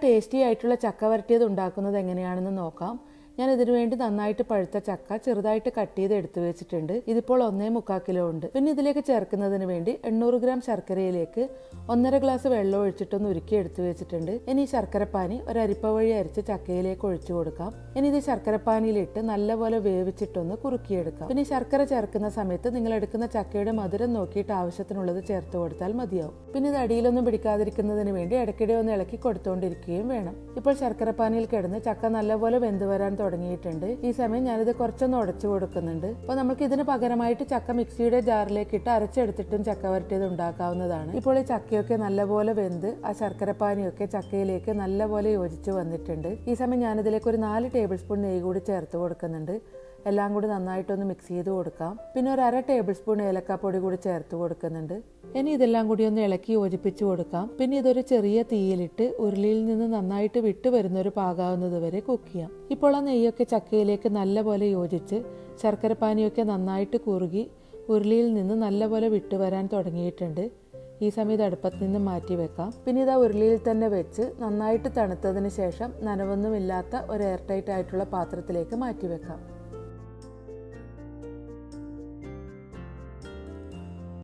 Tasty ആയിട്ടുള്ള ചക്ക വരട്ടിയത് ഉണ്ടാക്കുന്നത് എങ്ങനെയാണെന്ന് നോക്കാം. ഞാൻ ഇതിനു വേണ്ടി നന്നായിട്ട് പഴുത്ത ചക്ക ചെറുതായിട്ട് കട്ട് ചെയ്ത് എടുത്തു വെച്ചിട്ടുണ്ട്. ഇതിപ്പോൾ 1.25 കിലോ ഉണ്ട്. പിന്നെ ഇതിലേക്ക് ചേർക്കുന്നതിന് വേണ്ടി 800 ഗ്രാം ശർക്കരയിലേക്ക് 1.5 ഗ്ലാസ് വെള്ളം ഒഴിച്ചിട്ടൊന്ന് ഉരുക്കി എടുത്തു വെച്ചിട്ടുണ്ട്. ഇനി ശർക്കരപ്പാനി ഒരു അരിപ്പ വഴി അരിച്ച് ചക്കയിലേക്ക് ഒഴിച്ചു കൊടുക്കാം. ഇനി ഇത് ശർക്കരപ്പാനിയിലിട്ട് നല്ലപോലെ വേവിച്ചിട്ടൊന്ന് കുറുക്കിയെടുക്കാം. പിന്നെ ശർക്കര ചേർക്കുന്ന സമയത്ത് നിങ്ങൾ എടുക്കുന്ന ചക്കയുടെ മധുരം നോക്കിയിട്ട് ആവശ്യത്തിനുള്ളത് ചേർത്ത് കൊടുത്താൽ മതിയാവും. പിന്നെ ഇത് അടിയിലൊന്നും പിടിക്കാതിരിക്കുന്നതിന് വേണ്ടി ഇടയ്ക്കിടെ ഒന്ന് ഇളക്കി കൊടുത്തുകൊണ്ടിരിക്കുകയും വേണം. ഇപ്പോൾ ശർക്കരപ്പാനിയിൽ കിടന്ന് ചക്ക നല്ലപോലെ വെന്ത് വരാൻ തുടങ്ങിയിട്ടുണ്ട്. ഈ സമയം ഞാനിത് കുറച്ചൊന്ന് ഉടച്ചു കൊടുക്കുന്നുണ്ട്. അപ്പോൾ നമുക്ക് ഇതിന് പകരമായിട്ട് ചക്ക മിക്സിയുടെ ജാറിലേക്ക് ഇട്ട് അരച്ചെടുത്തിട്ടും ചക്ക വരട്ടിയത് ഉണ്ടാക്കാവുന്നതാണ്. ഇപ്പോൾ ഈ ചക്കയൊക്കെ നല്ലപോലെ വെന്ത് ആ ശർക്കരപ്പാനിയൊക്കെ ചക്കയിലേക്ക് നല്ലപോലെ യോജിച്ച് വന്നിട്ടുണ്ട്. ഈ സമയം ഞാനിതിലേക്ക് ഒരു 4 ടേബിൾ സ്പൂൺ നെയ്യ് കൂടി ചേർത്ത് കൊടുക്കുന്നുണ്ട്. എല്ലാം കൂടി നന്നായിട്ടൊന്ന് മിക്സ് ചെയ്ത് കൊടുക്കാം. പിന്നെ ഒരു 1/2 ടേബിൾ സ്പൂൺ ഏലക്കാപ്പൊടി കൂടി ചേർത്ത് കൊടുക്കുന്നുണ്ട്. ഇനി ഇതെല്ലാം കൂടി ഒന്ന് ഇളക്കി യോജിപ്പിച്ച് കൊടുക്കാം. പിന്നെ ഇതൊരു ചെറിയ തീയിലിട്ട് ഉരുളിയിൽ നിന്ന് നന്നായിട്ട് വിട്ടു വരുന്ന ഒരു പാകാവുന്നത് വരെ കുക്ക് ചെയ്യാം. ഇപ്പോൾ ആ നെയ്യൊക്കെ ചക്കയിലേക്ക് നല്ലപോലെ യോജിച്ച് ശർക്കരപ്പാനിയൊക്കെ നന്നായിട്ട് കുറുകി ഉരുളിയിൽ നിന്ന് നല്ലപോലെ വിട്ടുവരാൻ തുടങ്ങിയിട്ടുണ്ട്. ഈ സമയത്ത് അടുപ്പത്ത് നിന്ന് മാറ്റി വെക്കാം. പിന്നെ ഇത് ആ ഉരുളിയിൽ തന്നെ വെച്ച് നന്നായിട്ട് തണുത്തതിന് ശേഷം നനവൊന്നുമില്ലാത്ത ഒരു എയർ ടൈറ്റ് ആയിട്ടുള്ള പാത്രത്തിലേക്ക് മാറ്റി വെക്കാം.